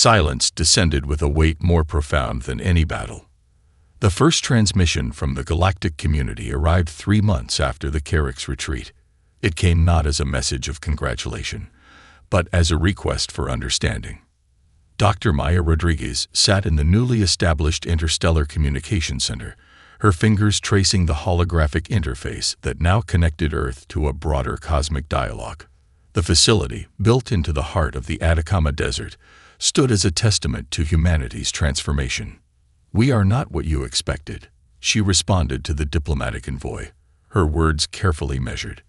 Silence descended with a weight more profound than any battle. The first transmission from the galactic community arrived 3 months after the Carrick's retreat. It came not as a message of congratulation, but as a request for understanding. Dr. Maya Rodriguez sat in the newly established Interstellar Communication Center, her fingers tracing the holographic interface that now connected Earth to a broader cosmic dialogue. The facility, built into the heart of the Atacama Desert, stood as a testament to humanity's transformation. "We are not what you expected," she responded to the diplomatic envoy, her words carefully measured.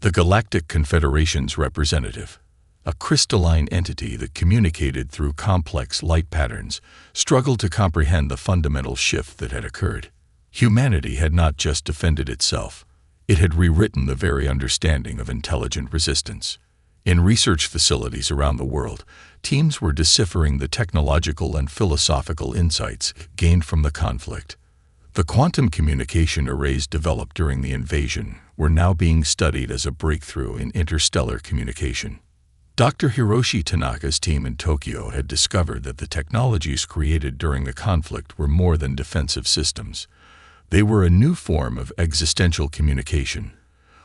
The Galactic Confederation's representative, a crystalline entity that communicated through complex light patterns, struggled to comprehend the fundamental shift that had occurred. Humanity had not just defended itself, it had rewritten the very understanding of intelligent resistance. In research facilities around the world, teams were deciphering the technological and philosophical insights gained from the conflict. The quantum communication arrays developed during the invasion were now being studied as a breakthrough in interstellar communication. Dr. Hiroshi Tanaka's team in Tokyo had discovered that the technologies created during the conflict were more than defensive systems. They were a new form of existential communication,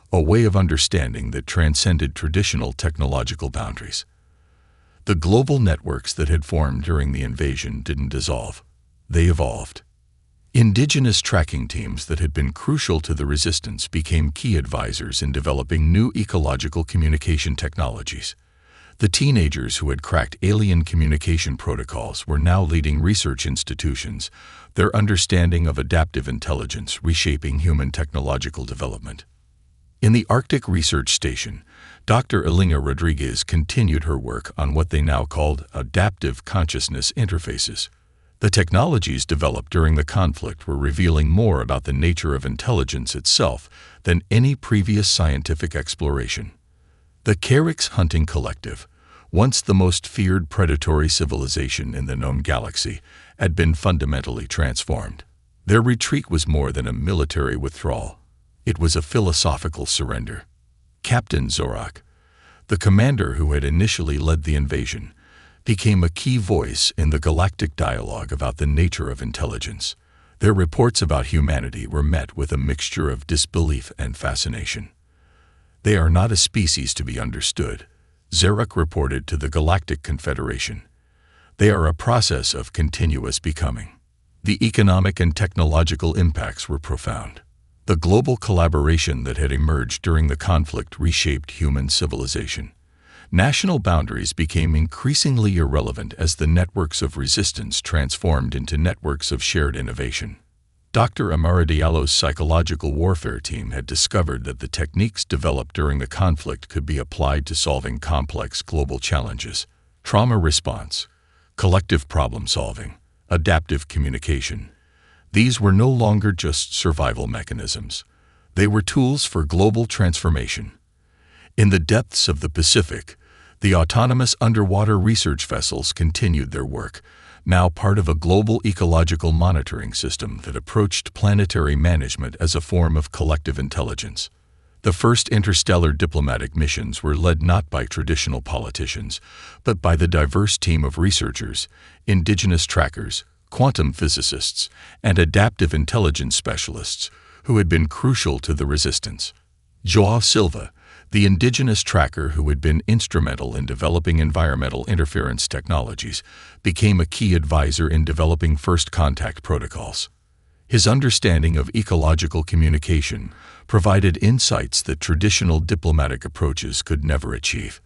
a way of understanding that transcended traditional technological boundaries. The global networks that had formed during the invasion didn't dissolve. They evolved. Indigenous tracking teams that had been crucial to the resistance became key advisors in developing new ecological communication technologies. The teenagers who had cracked alien communication protocols were now leading research institutions, their understanding of adaptive intelligence reshaping human technological development. In the Arctic Research Station, Dr. Elinga Rodriguez continued her work on what they now called adaptive consciousness interfaces. The technologies developed during the conflict were revealing more about the nature of intelligence itself than any previous scientific exploration. The Carrick's hunting collective, once the most feared predatory civilization in the known galaxy, had been fundamentally transformed. Their retreat was more than a military withdrawal. It was a philosophical surrender. Captain Zorak, the commander who had initially led the invasion, became a key voice in the galactic dialogue about the nature of intelligence. Their reports about humanity were met with a mixture of disbelief and fascination. "They are not a species to be understood," Zorak reported to the Galactic Confederation. "They are a process of continuous becoming." The economic and technological impacts were profound. The global collaboration that had emerged during the conflict reshaped human civilization. National boundaries became increasingly irrelevant as the networks of resistance transformed into networks of shared innovation. Dr. Amara Diallo's psychological warfare team had discovered that the techniques developed during the conflict could be applied to solving complex global challenges: trauma response, collective problem solving, adaptive communication. These were no longer just survival mechanisms. They were tools for global transformation. In the depths of the Pacific, the autonomous underwater research vessels continued their work, now part of a global ecological monitoring system that approached planetary management as a form of collective intelligence. The first interstellar diplomatic missions were led not by traditional politicians, but by the diverse team of researchers, indigenous trackers, quantum physicists, and adaptive intelligence specialists who had been crucial to the resistance. João Silva, the indigenous tracker who had been instrumental in developing environmental interference technologies, became a key advisor in developing first contact protocols. His understanding of ecological communication provided insights that traditional diplomatic approaches could never achieve.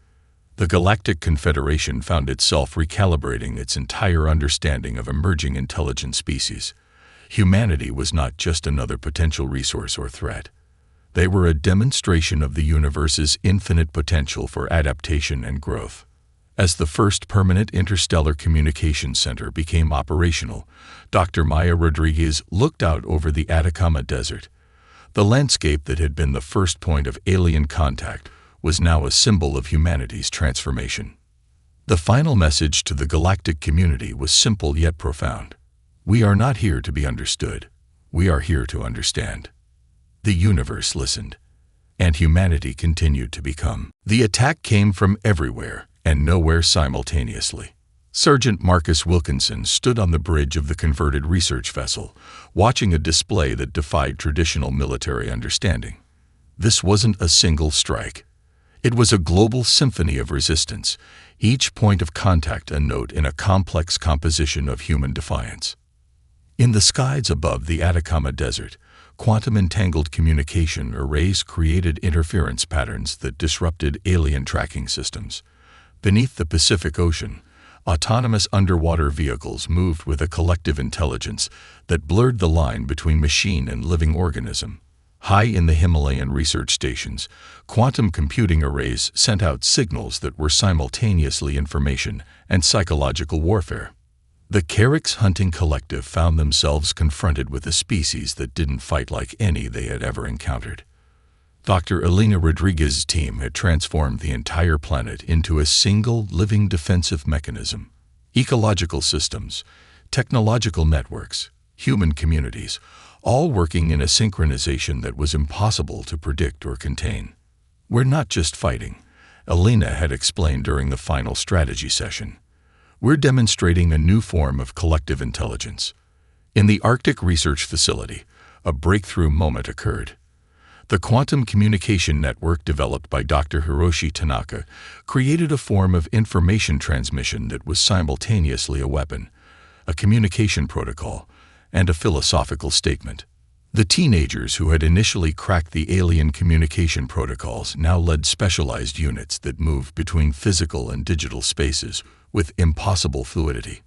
The Galactic Confederation found itself recalibrating its entire understanding of emerging intelligent species. Humanity was not just another potential resource or threat. They were a demonstration of the universe's infinite potential for adaptation and growth. As the first permanent interstellar communication center became operational, Dr. Maya Rodriguez looked out over the Atacama Desert. The landscape that had been the first point of alien contact was now a symbol of humanity's transformation. The final message to the galactic community was simple yet profound. We are not here to be understood. We are here to understand. The universe listened, and humanity continued to become. The attack came from everywhere and nowhere simultaneously. Sergeant Marcus Wilkinson stood on the bridge of the converted research vessel, watching a display that defied traditional military understanding. This wasn't a single strike. It was a global symphony of resistance, each point of contact a note in a complex composition of human defiance. In the skies above the Atacama Desert, quantum-entangled communication arrays created interference patterns that disrupted alien tracking systems. Beneath the Pacific Ocean, autonomous underwater vehicles moved with a collective intelligence that blurred the line between machine and living organism. High in the Himalayan research stations, quantum computing arrays sent out signals that were simultaneously information and psychological warfare. The Carricks hunting collective found themselves confronted with a species that didn't fight like any they had ever encountered. Dr. Elena Rodriguez's team had transformed the entire planet into a single living defensive mechanism. Ecological systems, technological networks, human communities, all working in a synchronization that was impossible to predict or contain. "We're not just fighting," Elena had explained during the final strategy session. "We're demonstrating a new form of collective intelligence." In the Arctic Research Facility, a breakthrough moment occurred. The quantum communication network developed by Dr. Hiroshi Tanaka created a form of information transmission that was simultaneously a weapon, a communication protocol, and a philosophical statement. The teenagers who had initially cracked the alien communication protocols now led specialized units that moved between physical and digital spaces with impossible fluidity.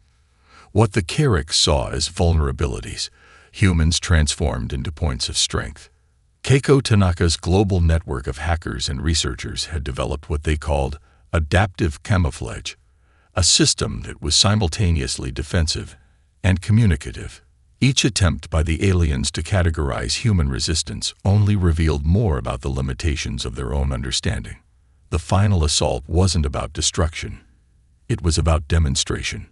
What the Carricks saw as vulnerabilities, humans transformed into points of strength. Keiko Tanaka's global network of hackers and researchers had developed what they called adaptive camouflage, a system that was simultaneously defensive and communicative. Each attempt by the aliens to categorize human resistance only revealed more about the limitations of their own understanding. The final assault wasn't about destruction. It was about demonstration.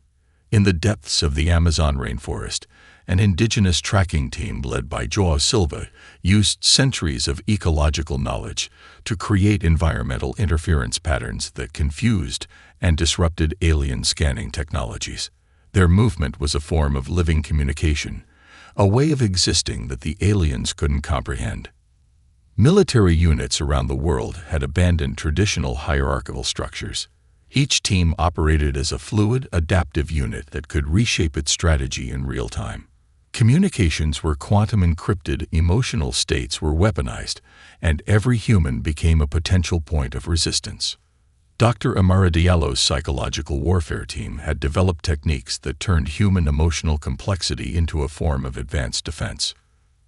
In the depths of the Amazon rainforest, an indigenous tracking team led by Joao Silva used centuries of ecological knowledge to create environmental interference patterns that confused and disrupted alien scanning technologies. Their movement was a form of living communication, a way of existing that the aliens couldn't comprehend. Military units around the world had abandoned traditional hierarchical structures. Each team operated as a fluid, adaptive unit that could reshape its strategy in real time. Communications were quantum encrypted, emotional states were weaponized, and every human became a potential point of resistance. Dr. Amara Diallo's psychological warfare team had developed techniques that turned human emotional complexity into a form of advanced defense.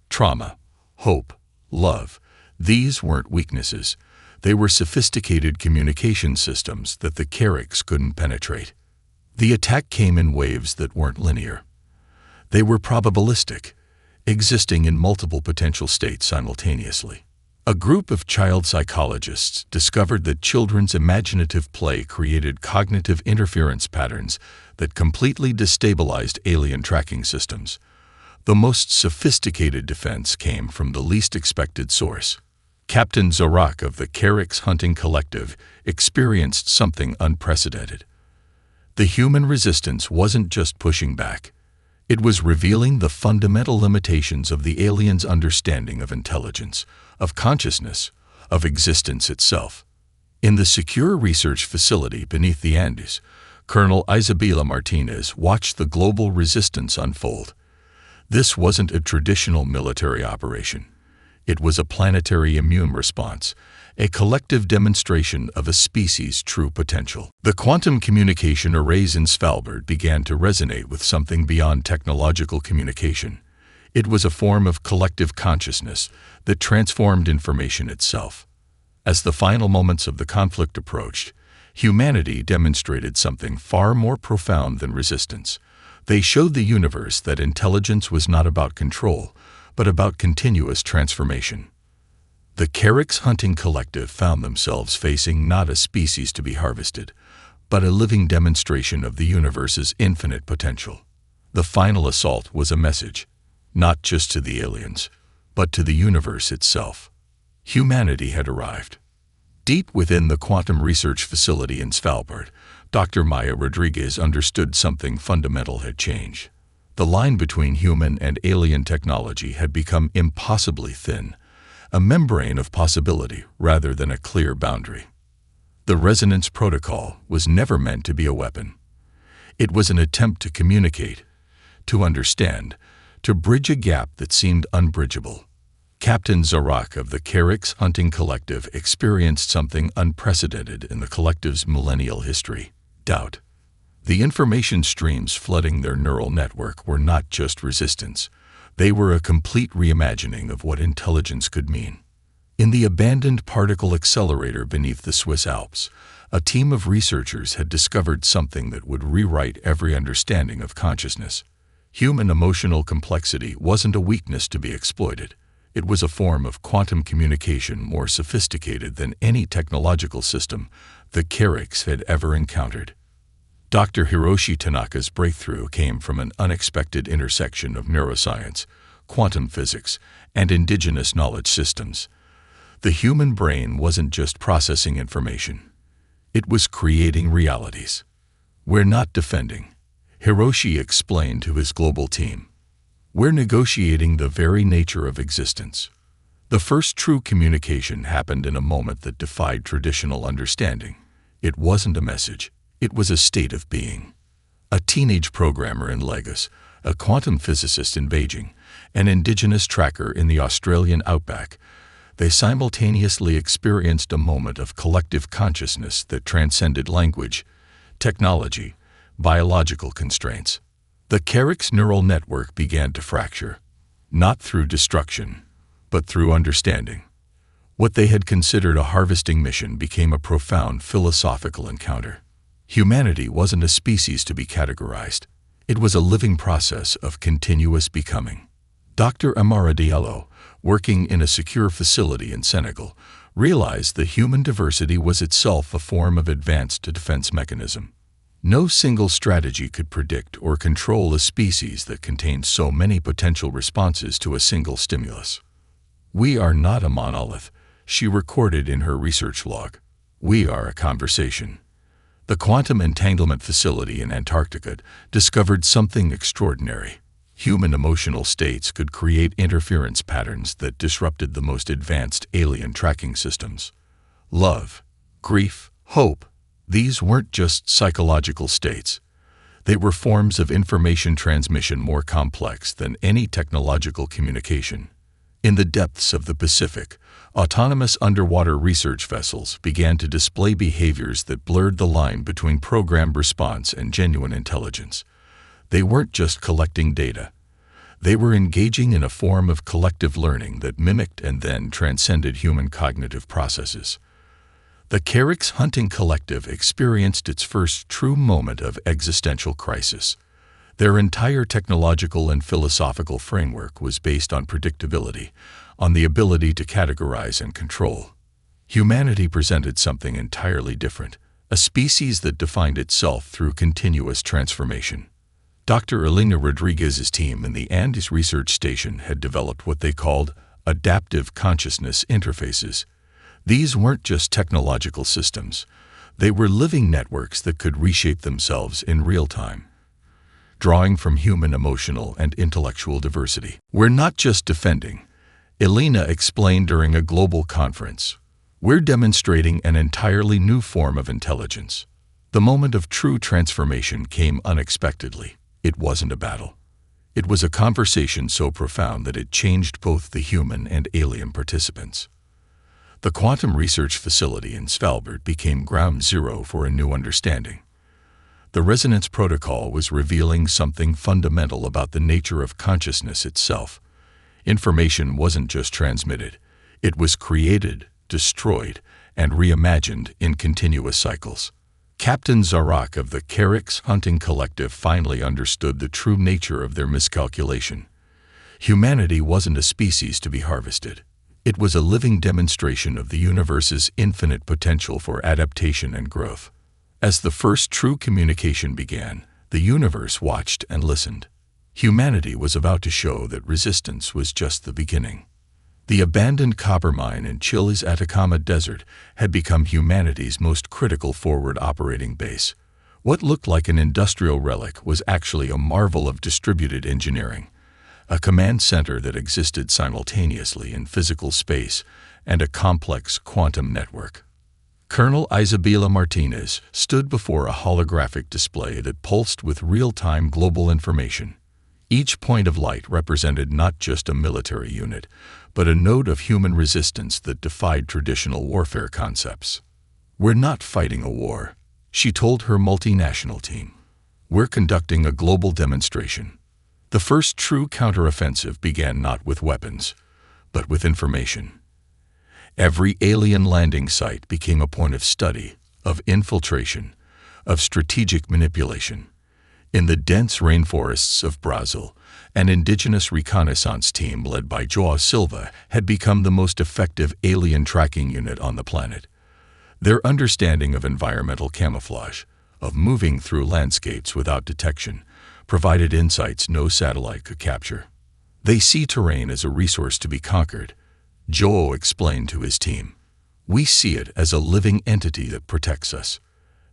Trauma, hope, love, these weren't weaknesses. They were sophisticated communication systems that the Carricks couldn't penetrate. The attack came in waves that weren't linear. They were probabilistic, existing in multiple potential states simultaneously. A group of child psychologists discovered that children's imaginative play created cognitive interference patterns that completely destabilized alien tracking systems. The most sophisticated defense came from the least expected source. Captain Zorak of the Carricks Hunting Collective experienced something unprecedented. The human resistance wasn't just pushing back. It was revealing the fundamental limitations of the aliens' understanding of intelligence, of consciousness, of existence itself. In the secure research facility beneath the Andes, Colonel Isabela Martinez watched the global resistance unfold. This wasn't a traditional military operation. It was a planetary immune response, a collective demonstration of a species' true potential. The quantum communication arrays in Svalbard began to resonate with something beyond technological communication. It was a form of collective consciousness that transformed information itself. As the final moments of the conflict approached, humanity demonstrated something far more profound than resistance. They showed the universe that intelligence was not about control, but about continuous transformation. The Carricks Hunting Collective found themselves facing not a species to be harvested, but a living demonstration of the universe's infinite potential. The final assault was a message, not just to the aliens, but to the universe itself. Humanity had arrived. Deep within the quantum research facility in Svalbard, Dr. Maya Rodriguez understood something fundamental had changed. The line between human and alien technology had become impossibly thin, a membrane of possibility rather than a clear boundary. The resonance protocol was never meant to be a weapon. It was an attempt to communicate, to understand, to bridge a gap that seemed unbridgeable. Captain Zarak of the Carrix Hunting Collective experienced something unprecedented in the collective's millennial history: doubt. The information streams flooding their neural network were not just resistance. They were a complete reimagining of what intelligence could mean. In the abandoned particle accelerator beneath the Swiss Alps, a team of researchers had discovered something that would rewrite every understanding of consciousness. Human emotional complexity wasn't a weakness to be exploited. It was a form of quantum communication more sophisticated than any technological system the Carrix had ever encountered. Dr. Hiroshi Tanaka's breakthrough came from an unexpected intersection of neuroscience, quantum physics, and indigenous knowledge systems. The human brain wasn't just processing information. It was creating realities. "We're not defending," Hiroshi explained to his global team. "We're negotiating the very nature of existence." The first true communication happened in a moment that defied traditional understanding. It wasn't a message. It was a state of being. A teenage programmer in Lagos, a quantum physicist in Beijing, an indigenous tracker in the Australian outback, they simultaneously experienced a moment of collective consciousness that transcended language, technology, biological constraints. The Carrix neural network began to fracture, not through destruction, but through understanding. What they had considered a harvesting mission became a profound philosophical encounter. Humanity wasn't a species to be categorized. It was a living process of continuous becoming. Dr. Amara Diallo, working in a secure facility in Senegal, realized that human diversity was itself a form of advanced defense mechanism. No single strategy could predict or control a species that contained so many potential responses to a single stimulus. "We are not a monolith," she recorded in her research log. "We are a conversation." The Quantum Entanglement Facility in Antarctica discovered something extraordinary. Human emotional states could create interference patterns that disrupted the most advanced alien tracking systems. Love, grief, hope, these weren't just psychological states. They were forms of information transmission more complex than any technological communication. In the depths of the Pacific, autonomous underwater research vessels began to display behaviors that blurred the line between programmed response and genuine intelligence. They weren't just collecting data. They were engaging in a form of collective learning that mimicked and then transcended human cognitive processes. The Carrix Hunting Collective experienced its first true moment of existential crisis. Their entire technological and philosophical framework was based on predictability, on the ability to categorize and control. Humanity presented something entirely different, a species that defined itself through continuous transformation. Dr. Elena Rodriguez's team in the Andes Research Station had developed what they called adaptive consciousness interfaces. These weren't just technological systems. They were living networks that could reshape themselves in real time, drawing from human emotional and intellectual diversity. "We're not just defending," Elena explained during a global conference. "We're demonstrating an entirely new form of intelligence." The moment of true transformation came unexpectedly. It wasn't a battle. It was a conversation so profound that it changed both the human and alien participants. The Quantum Research Facility in Svalbard became ground zero for a new understanding. The resonance protocol was revealing something fundamental about the nature of consciousness itself. Information wasn't just transmitted. It was created, destroyed, and reimagined in continuous cycles. Captain Zarak of the Carrix Hunting Collective finally understood the true nature of their miscalculation. Humanity wasn't a species to be harvested. It was a living demonstration of the universe's infinite potential for adaptation and growth. As the first true communication began, the universe watched and listened. Humanity was about to show that resistance was just the beginning. The abandoned copper mine in Chile's Atacama Desert had become humanity's most critical forward operating base. What looked like an industrial relic was actually a marvel of distributed engineering, a command center that existed simultaneously in physical space and a complex quantum network. Colonel Isabela Martinez stood before a holographic display that pulsed with real-time global information. Each point of light represented not just a military unit, but a node of human resistance that defied traditional warfare concepts. "We're not fighting a war," she told her multinational team. "We're conducting a global demonstration." The first true counteroffensive began not with weapons, but with information. Every alien landing site became a point of study, of infiltration, of strategic manipulation. In the dense rainforests of Brazil, an indigenous reconnaissance team led by João Silva had become the most effective alien tracking unit on the planet. Their understanding of environmental camouflage, of moving through landscapes without detection, provided insights no satellite could capture. "They see terrain as a resource to be conquered," João explained to his team. "We see it as a living entity that protects us."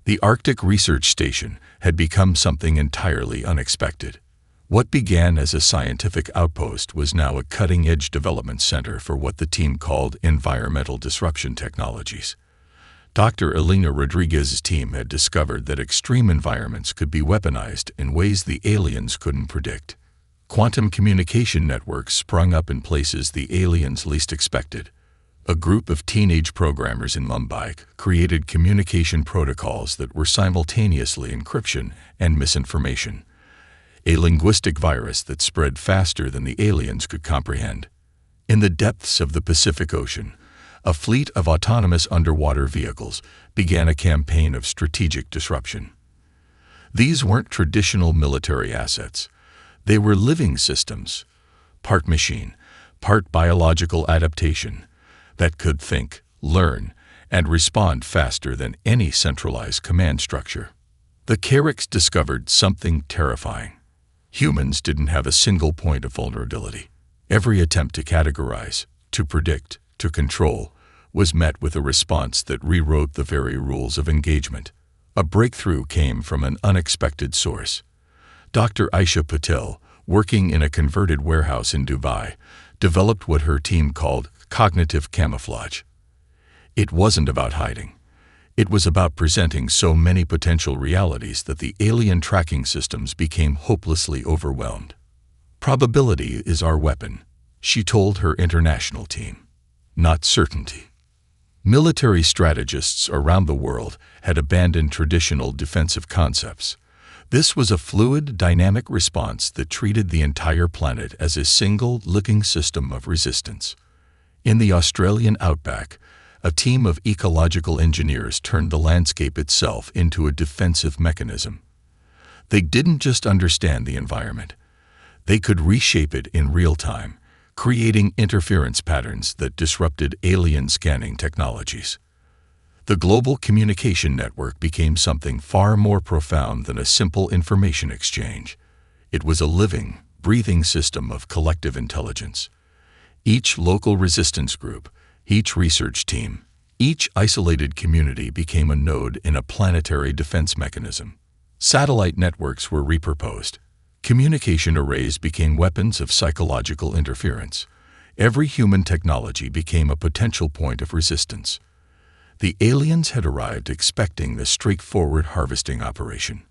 The Arctic Research Station had become something entirely unexpected. What began as a scientific outpost was now a cutting-edge development center for what the team called environmental disruption technologies. Dr. Elena Rodriguez's team had discovered that extreme environments could be weaponized in ways the aliens couldn't predict. Quantum communication networks sprung up in places the aliens least expected. A group of teenage programmers in Mumbai created communication protocols that were simultaneously encryption and misinformation. A linguistic virus that spread faster than the aliens could comprehend. In the depths of the Pacific Ocean, a fleet of autonomous underwater vehicles began a campaign of strategic disruption. These weren't traditional military assets. They were living systems, part machine, part biological adaptation, that could think, learn, and respond faster than any centralized command structure. The Carricks discovered something terrifying. Humans didn't have a single point of vulnerability. Every attempt to categorize, to predict, to control, was met with a response that rewrote the very rules of engagement. A breakthrough came from an unexpected source. Dr. Aisha Patel, working in a converted warehouse in Dubai, developed what her team called cognitive camouflage. It wasn't about hiding. It was about presenting so many potential realities that the alien tracking systems became hopelessly overwhelmed. "Probability is our weapon," she told her international team, "not certainty." Military strategists around the world had abandoned traditional defensive concepts. This was a fluid, dynamic response that treated the entire planet as a single, living system of resistance. In the Australian outback, a team of ecological engineers turned the landscape itself into a defensive mechanism. They didn't just understand the environment. They could reshape it in real time, creating interference patterns that disrupted alien scanning technologies. The global communication network became something far more profound than a simple information exchange. It was a living, breathing system of collective intelligence. Each local resistance group, each research team, each isolated community became a node in a planetary defense mechanism. Satellite networks were repurposed. Communication arrays became weapons of psychological interference. Every human technology became a potential point of resistance. The aliens had arrived expecting the straightforward harvesting operation.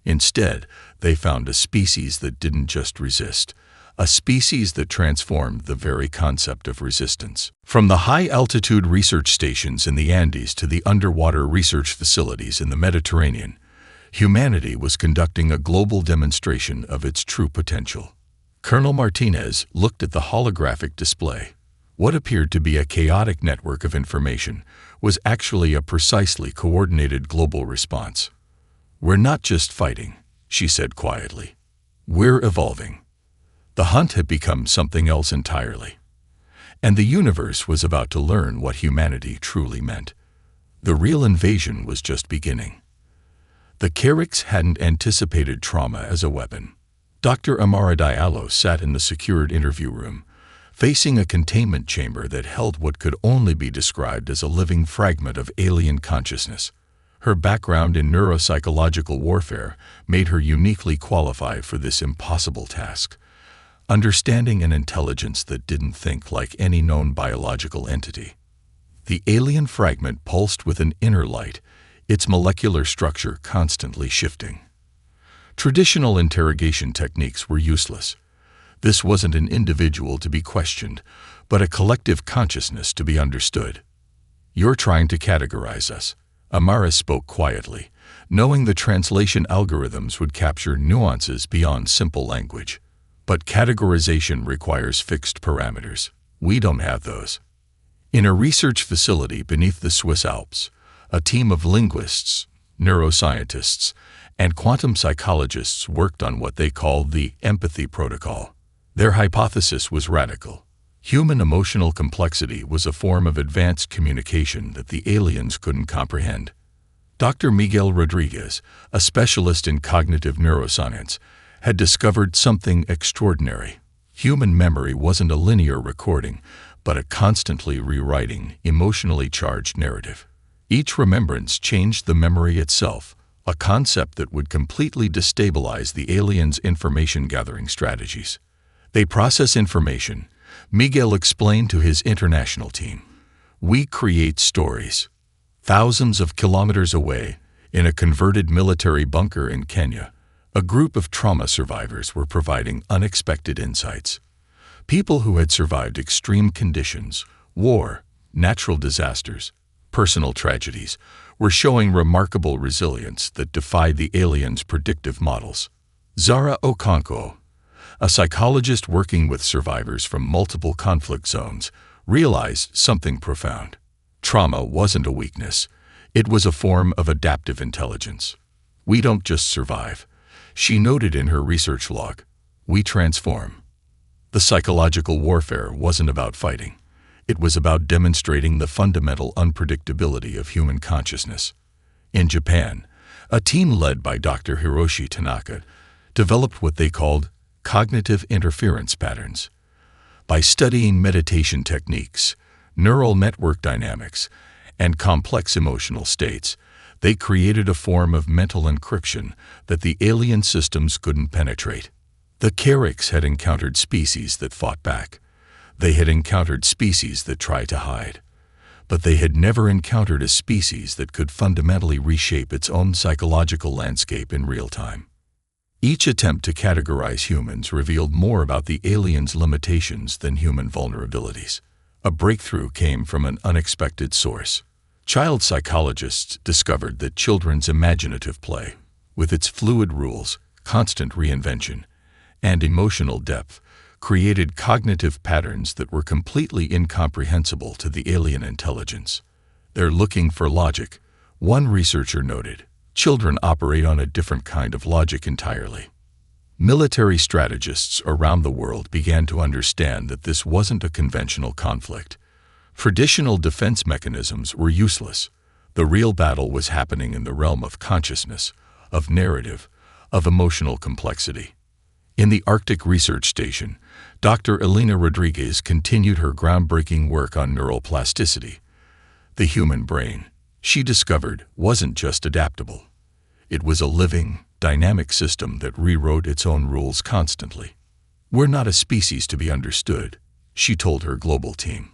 Instead, they found a species that didn't just resist, a species that transformed the very concept of resistance. From the high-altitude research stations in the Andes to the underwater research facilities in the Mediterranean, humanity was conducting a global demonstration of its true potential. Colonel Martinez looked at the holographic display. What appeared to be a chaotic network of information was actually a precisely coordinated global response. "We're not just fighting," she said quietly. "We're evolving." The hunt had become something else entirely. And the universe was about to learn what humanity truly meant. The real invasion was just beginning. The Carricks hadn't anticipated trauma as a weapon. Dr. Amara Diallo sat in the secured interview room, facing a containment chamber that held what could only be described as a living fragment of alien consciousness. Her background in neuropsychological warfare made her uniquely qualified for this impossible task. Understanding an intelligence that didn't think like any known biological entity. The alien fragment pulsed with an inner light, its molecular structure constantly shifting. Traditional interrogation techniques were useless. This wasn't an individual to be questioned, but a collective consciousness to be understood. "You're trying to categorize us," Amara spoke quietly, knowing the translation algorithms would capture nuances beyond simple language. But categorization requires fixed parameters. We don't have those. In a research facility beneath the Swiss Alps, a team of linguists, neuroscientists, and quantum psychologists worked on what they called the empathy protocol. Their hypothesis was radical. Human emotional complexity was a form of advanced communication that the aliens couldn't comprehend. Dr. Miguel Rodriguez, a specialist in cognitive neuroscience, had discovered something extraordinary. Human memory wasn't a linear recording, but a constantly rewriting, emotionally charged narrative. Each remembrance changed the memory itself, a concept that would completely destabilize the aliens' information-gathering strategies. They process information, Miguel explained to his international team. We create stories. Thousands of kilometers away, in a converted military bunker in Kenya, a group of trauma survivors were providing unexpected insights. People who had survived extreme conditions, war, natural disasters, personal tragedies, were showing remarkable resilience that defied the aliens' predictive models. Zara Okonkwo, a psychologist working with survivors from multiple conflict zones, realized something profound. Trauma wasn't a weakness. It was a form of adaptive intelligence. We don't just survive, she noted in her research log. We transform. The psychological warfare wasn't about fighting. It was about demonstrating the fundamental unpredictability of human consciousness. In Japan, a team led by Dr. Hiroshi Tanaka developed what they called cognitive interference patterns. By studying meditation techniques, neural network dynamics, and complex emotional states, they created a form of mental encryption that the alien systems couldn't penetrate. The Carricks had encountered species that fought back. They had encountered species that tried to hide. But they had never encountered a species that could fundamentally reshape its own psychological landscape in real time. Each attempt to categorize humans revealed more about the aliens' limitations than human vulnerabilities. A breakthrough came from an unexpected source. Child psychologists discovered that children's imaginative play, with its fluid rules, constant reinvention, and emotional depth, created cognitive patterns that were completely incomprehensible to the alien intelligence. They're looking for logic, one researcher noted. Children operate on a different kind of logic entirely. Military strategists around the world began to understand that this wasn't a conventional conflict. Traditional defense mechanisms were useless. The real battle was happening in the realm of consciousness, of narrative, of emotional complexity. In the Arctic Research Station, Dr. Elena Rodriguez continued her groundbreaking work on neuroplasticity. The human brain, she discovered, wasn't just adaptable. It was a living, dynamic system that rewrote its own rules constantly. We're not a species to be understood, she told her global team.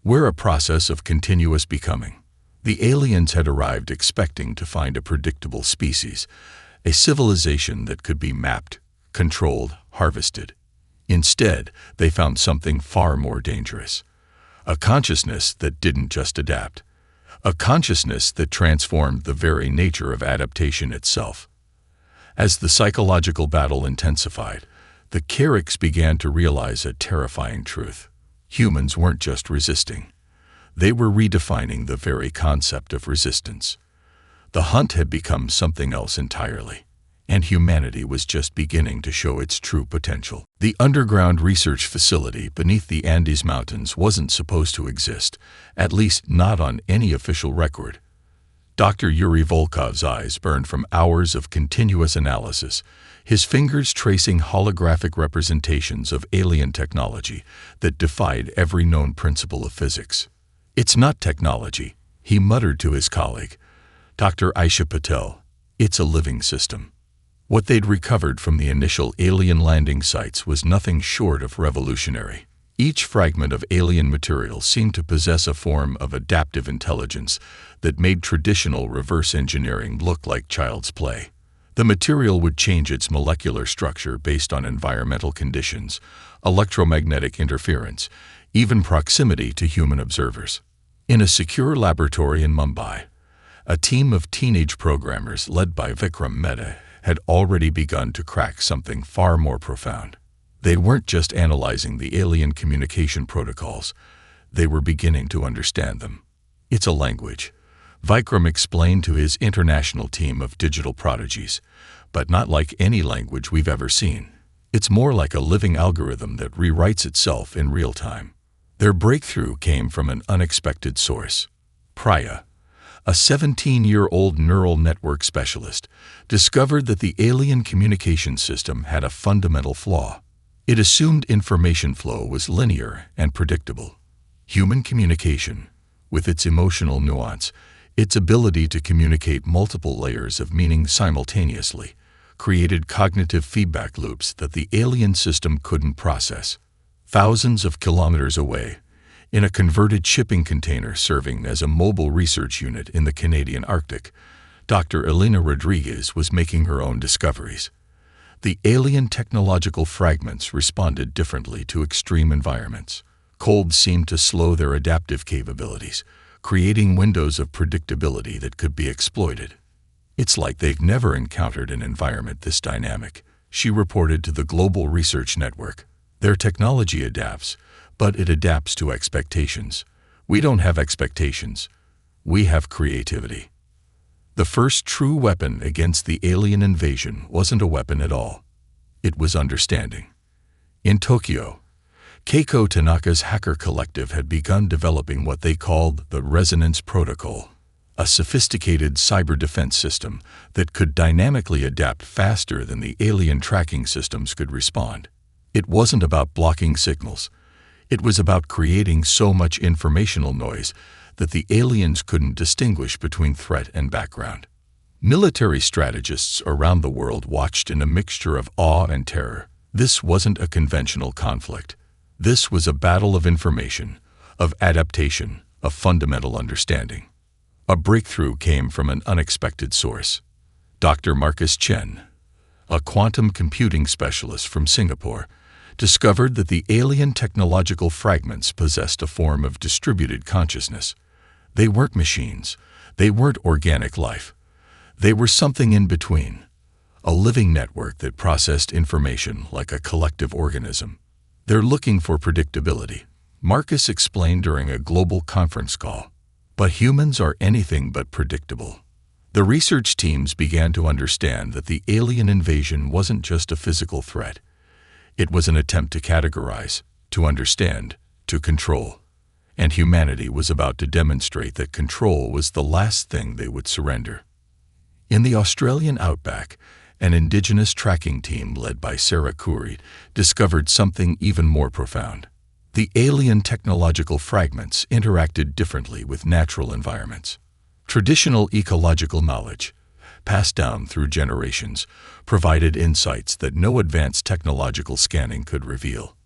We're a process of continuous becoming. The aliens had arrived expecting to find a predictable species, a civilization that could be mapped, controlled, harvested. Instead, they found something far more dangerous. A consciousness that didn't just adapt. A consciousness that transformed the very nature of adaptation itself. As the psychological battle intensified, the Carricks began to realize a terrifying truth. Humans weren't just resisting. They were redefining the very concept of resistance. The hunt had become something else entirely, and humanity was just beginning to show its true potential. The underground research facility beneath the Andes Mountains wasn't supposed to exist, at least not on any official record. Dr. Yuri Volkov's eyes burned from hours of continuous analysis, his fingers tracing holographic representations of alien technology that defied every known principle of physics. It's not technology, he muttered to his colleague. Dr. Aisha Patel, it's a living system. What they'd recovered from the initial alien landing sites was nothing short of revolutionary. Each fragment of alien material seemed to possess a form of adaptive intelligence that made traditional reverse engineering look like child's play. The material would change its molecular structure based on environmental conditions, electromagnetic interference, even proximity to human observers. In a secure laboratory in Mumbai, a team of teenage programmers led by Vikram Mehta had already begun to crack something far more profound. They weren't just analyzing the alien communication protocols, they were beginning to understand them. It's a language, Vikram explained to his international team of digital prodigies, but not like any language we've ever seen. It's more like a living algorithm that rewrites itself in real time. Their breakthrough came from an unexpected source. Priya, a 17-year-old neural network specialist, discovered that the alien communication system had a fundamental flaw. It assumed information flow was linear and predictable. Human communication, with its emotional nuance, its ability to communicate multiple layers of meaning simultaneously, created cognitive feedback loops that the alien system couldn't process. Thousands of kilometers away, in a converted shipping container serving as a mobile research unit in the Canadian Arctic, Dr. Elena Rodriguez was making her own discoveries. The alien technological fragments responded differently to extreme environments. Cold seemed to slow their adaptive capabilities, creating windows of predictability that could be exploited. It's like they've never encountered an environment this dynamic, she reported to the Global Research Network. Their technology adapts, but it adapts to expectations. We don't have expectations. We have creativity. The first true weapon against the alien invasion wasn't a weapon at all. It was understanding. In Tokyo, Keiko Tanaka's hacker collective had begun developing what they called the Resonance Protocol, a sophisticated cyber defense system that could dynamically adapt faster than the alien tracking systems could respond. It wasn't about blocking signals. It was about creating so much informational noise that the aliens couldn't distinguish between threat and background. Military strategists around the world watched in a mixture of awe and terror. This wasn't a conventional conflict. This was a battle of information, of adaptation, of fundamental understanding. A breakthrough came from an unexpected source. Dr. Marcus Chen, a quantum computing specialist from Singapore, discovered that the alien technological fragments possessed a form of distributed consciousness. They weren't machines. They weren't organic life. They were something in between, a living network that processed information like a collective organism. They're looking for predictability, Marcus explained during a global conference call. But humans are anything but predictable. The research teams began to understand that the alien invasion wasn't just a physical threat. It was an attempt to categorize, to understand, to control. And humanity was about to demonstrate that control was the last thing they would surrender. In the Australian outback, an indigenous tracking team led by Sarah Curry discovered something even more profound. The alien technological fragments interacted differently with natural environments. Traditional ecological knowledge, passed down through generations, provided insights that no advanced technological scanning could reveal.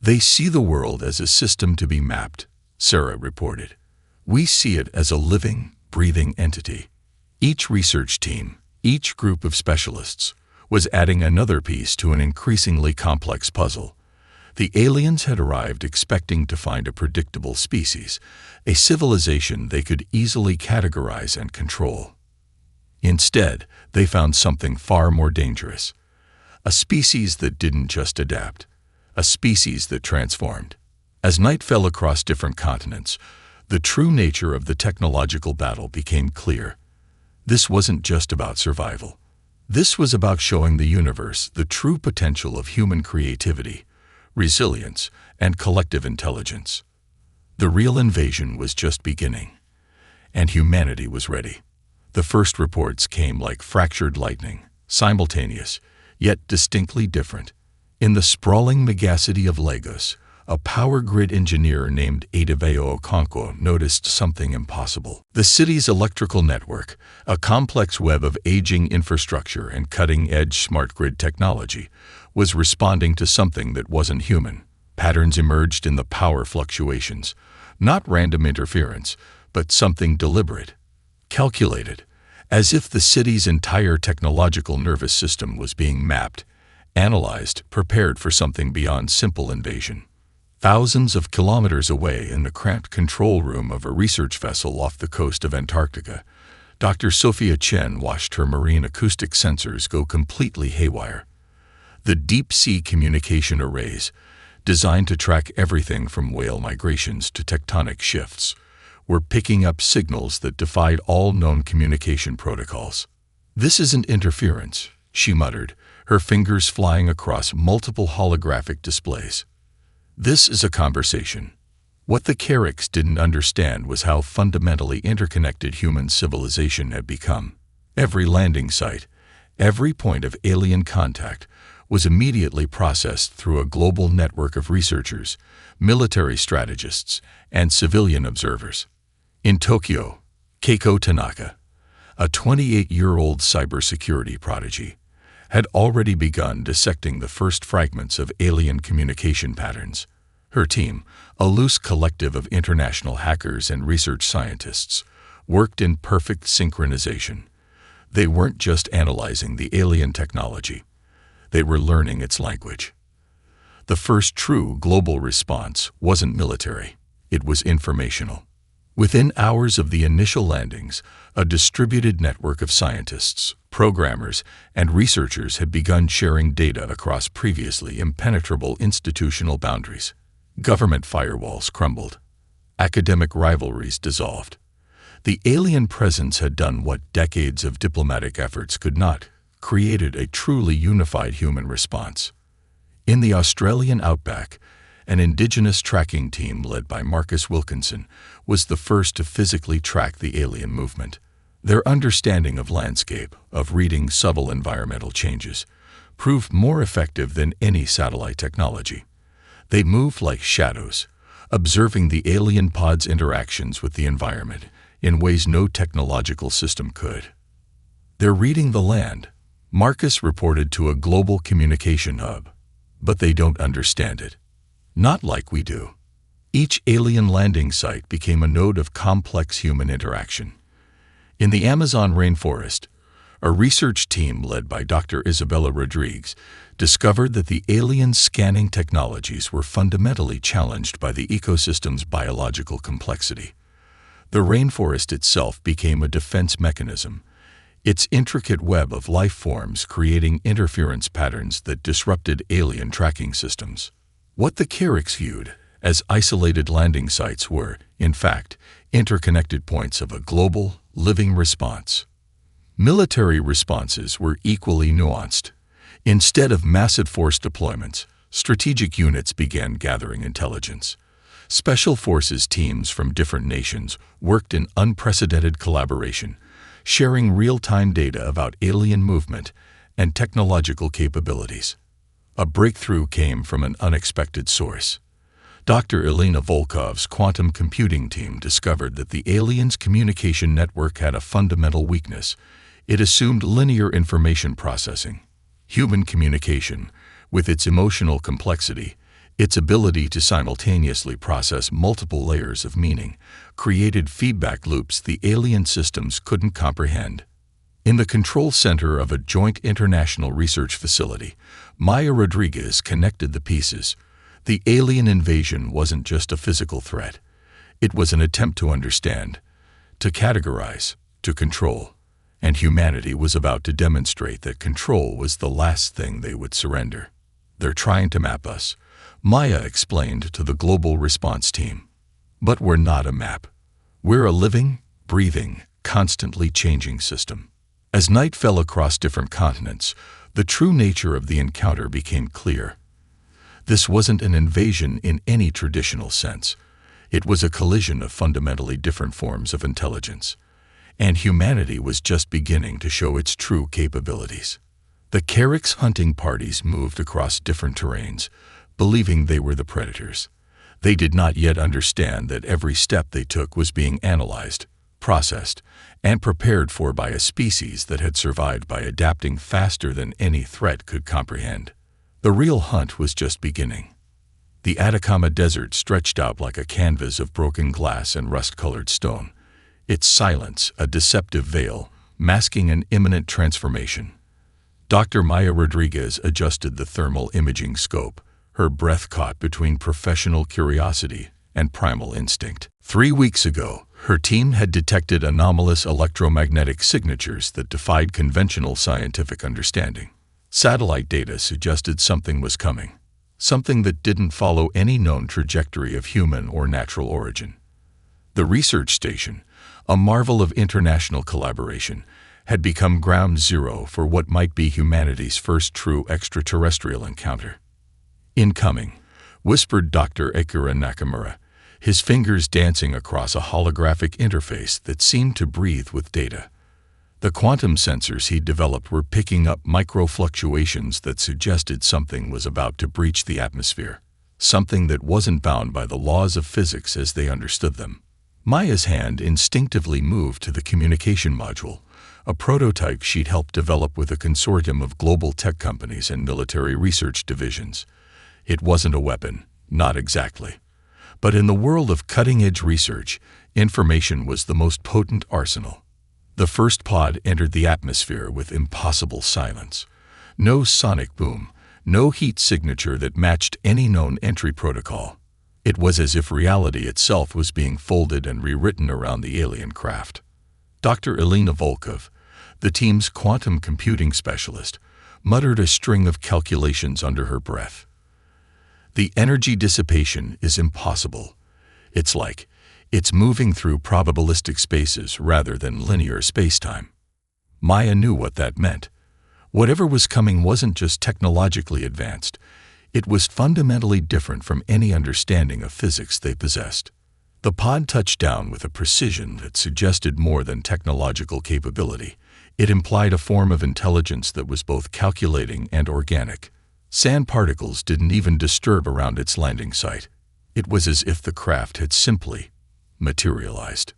They see the world as a system to be mapped, Sarah reported. We see it as a living, breathing entity. Each research team, each group of specialists, was adding another piece to an increasingly complex puzzle. The aliens had arrived expecting to find a predictable species, a civilization they could easily categorize and control. Instead, they found something far more dangerous. A species that didn't just adapt, a species that transformed. As night fell across different continents, the true nature of the technological battle became clear. This wasn't just about survival. This was about showing the universe the true potential of human creativity, resilience, and collective intelligence. The real invasion was just beginning, and humanity was ready. The first reports came like fractured lightning, simultaneous, yet distinctly different. In the sprawling megacity of Lagos, a power grid engineer named Adeveo Okonkwo noticed something impossible. The city's electrical network, a complex web of aging infrastructure and cutting-edge smart grid technology, was responding to something that wasn't human. Patterns emerged in the power fluctuations, not random interference, but something deliberate, calculated, as if the city's entire technological nervous system was being mapped, analyzed, prepared for something beyond simple invasion. Thousands of kilometers away in the cramped control room of a research vessel off the coast of Antarctica, Dr. Sophia Chen watched her marine acoustic sensors go completely haywire. The deep-sea communication arrays, designed to track everything from whale migrations to tectonic shifts, were picking up signals that defied all known communication protocols. "This isn't interference," she muttered, her fingers flying across multiple holographic displays. "This is a conversation." What the Carricks didn't understand was how fundamentally interconnected human civilization had become. Every landing site, every point of alien contact, was immediately processed through a global network of researchers, military strategists, and civilian observers. In Tokyo, Keiko Tanaka, a 28-year-old cybersecurity prodigy, had already begun dissecting the first fragments of alien communication patterns. Her team, a loose collective of international hackers and research scientists, worked in perfect synchronization. They weren't just analyzing the alien technology. They were learning its language. The first true global response wasn't military. It was informational. Within hours of the initial landings, a distributed network of scientists, programmers, and researchers had begun sharing data across previously impenetrable institutional boundaries. Government firewalls crumbled. Academic rivalries dissolved. The alien presence had done what decades of diplomatic efforts could not, created a truly unified human response. In the Australian outback, an indigenous tracking team led by Marcus Wilkinson was the first to physically track the alien movement. Their understanding of landscape, of reading subtle environmental changes, proved more effective than any satellite technology. They moved like shadows, observing the alien pod's interactions with the environment in ways no technological system could. "They're reading the land," Marcus reported to a global communication hub, "but they don't understand it. Not like we do." Each alien landing site became a node of complex human interaction. In the Amazon rainforest, a research team led by Dr. Isabella Rodriguez discovered that the alien scanning technologies were fundamentally challenged by the ecosystem's biological complexity. The rainforest itself became a defense mechanism, its intricate web of life forms creating interference patterns that disrupted alien tracking systems. What the Carricks viewed as isolated landing sites were, in fact, interconnected points of a global, living response. Military responses were equally nuanced. Instead of massive force deployments, strategic units began gathering intelligence. Special forces teams from different nations worked in unprecedented collaboration, sharing real-time data about alien movement and technological capabilities. A breakthrough came from an unexpected source. Dr. Elena Volkov's quantum computing team discovered that the aliens' communication network had a fundamental weakness. It assumed linear information processing. Human communication, with its emotional complexity, its ability to simultaneously process multiple layers of meaning, created feedback loops the alien systems couldn't comprehend. In the control center of a joint international research facility, Maya Rodriguez connected the pieces. The alien invasion wasn't just a physical threat. It was an attempt to understand, to categorize, to control. And humanity was about to demonstrate that control was the last thing they would surrender. "They're trying to map us," Maya explained to the global response team. "But we're not a map. We're a living, breathing, constantly changing system." As night fell across different continents, the true nature of the encounter became clear. This wasn't an invasion in any traditional sense. It was a collision of fundamentally different forms of intelligence. And humanity was just beginning to show its true capabilities. The Carricks hunting parties moved across different terrains, believing they were the predators. They did not yet understand that every step they took was being analyzed, processed, and prepared for by a species that had survived by adapting faster than any threat could comprehend. The real hunt was just beginning. The Atacama Desert stretched out like a canvas of broken glass and rust-colored stone, its silence a deceptive veil, masking an imminent transformation. Dr. Maya Rodriguez adjusted the thermal imaging scope, her breath caught between professional curiosity and primal instinct. 3 weeks ago, her team had detected anomalous electromagnetic signatures that defied conventional scientific understanding. Satellite data suggested something was coming, something that didn't follow any known trajectory of human or natural origin. The research station, a marvel of international collaboration, had become ground zero for what might be humanity's first true extraterrestrial encounter. "Incoming," whispered Dr. Akira Nakamura, his fingers dancing across a holographic interface that seemed to breathe with data. The quantum sensors he'd developed were picking up micro-fluctuations that suggested something was about to breach the atmosphere, something that wasn't bound by the laws of physics as they understood them. Maya's hand instinctively moved to the communication module, a prototype she'd helped develop with a consortium of global tech companies and military research divisions. It wasn't a weapon, not exactly. But in the world of cutting-edge research, information was the most potent arsenal. The first pod entered the atmosphere with impossible silence. No sonic boom, no heat signature that matched any known entry protocol. It was as if reality itself was being folded and rewritten around the alien craft. Dr. Elena Volkov, the team's quantum computing specialist, muttered a string of calculations under her breath. "The energy dissipation is impossible. It's moving through probabilistic spaces rather than linear spacetime." Maya knew what that meant. Whatever was coming wasn't just technologically advanced. It was fundamentally different from any understanding of physics they possessed. The pod touched down with a precision that suggested more than technological capability. It implied a form of intelligence that was both calculating and organic. Sand particles didn't even disturb around its landing site. It was as if the craft had simply materialized.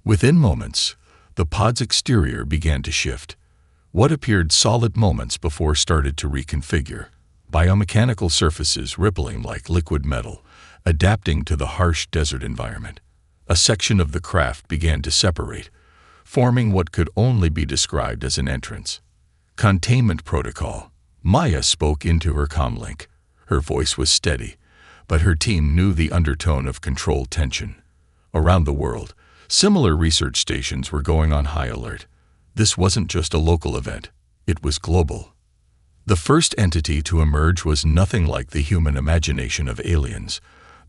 Within moments, the pod's exterior began to shift. What appeared solid moments before started to reconfigure, biomechanical surfaces rippling like liquid metal, adapting to the harsh desert environment. A section of the craft began to separate, forming what could only be described as an entrance. "Containment protocol." Maya spoke into her comlink. Her voice was steady, but her team knew the undertone of controlled tension. Around the world, similar research stations were going on high alert. This wasn't just a local event, it was global. The first entity to emerge was nothing like the human imagination of aliens,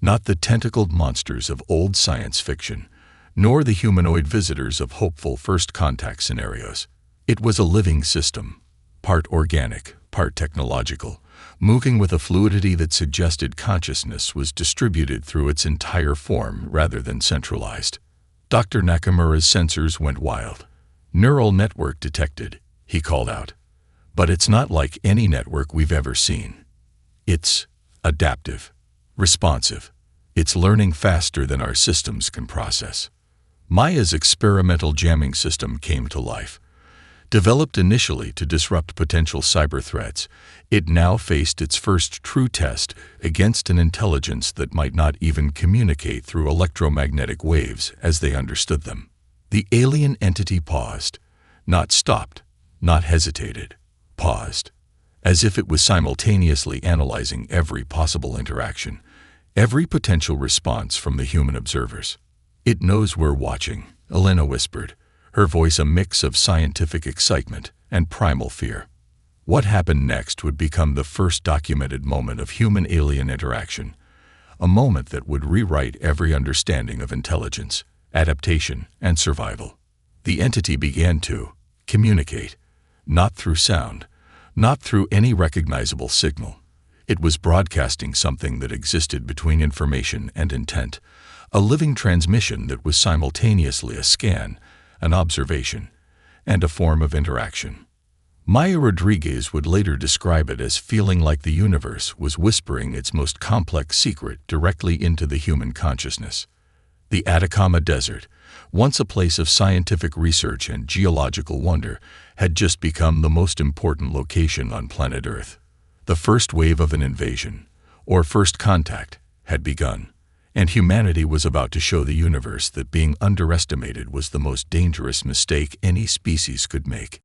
not the tentacled monsters of old science fiction, nor the humanoid visitors of hopeful first contact scenarios. It was a living system, part organic, part technological, moving with a fluidity that suggested consciousness was distributed through its entire form rather than centralized. Dr. Nakamura's sensors went wild. "Neural network detected," he called out. "But it's not like any network we've ever seen. It's adaptive, responsive. It's learning faster than our systems can process." Maya's experimental jamming system came to life. Developed initially to disrupt potential cyber threats, it now faced its first true test against an intelligence that might not even communicate through electromagnetic waves as they understood them. The alien entity paused, not stopped, not hesitated, paused, as if it was simultaneously analyzing every possible interaction, every potential response from the human observers. "It knows we're watching," Elena whispered, her voice a mix of scientific excitement and primal fear. What happened next would become the first documented moment of human-alien interaction, a moment that would rewrite every understanding of intelligence, adaptation, and survival. The entity began to communicate, not through sound, not through any recognizable signal. It was broadcasting something that existed between information and intent, a living transmission that was simultaneously a scan, an observation, and a form of interaction. Maya Rodriguez would later describe it as feeling like the universe was whispering its most complex secret directly into the human consciousness. The Atacama Desert, once a place of scientific research and geological wonder, had just become the most important location on planet Earth. The first wave of an invasion, or first contact, had begun, and humanity was about to show the universe that being underestimated was the most dangerous mistake any species could make.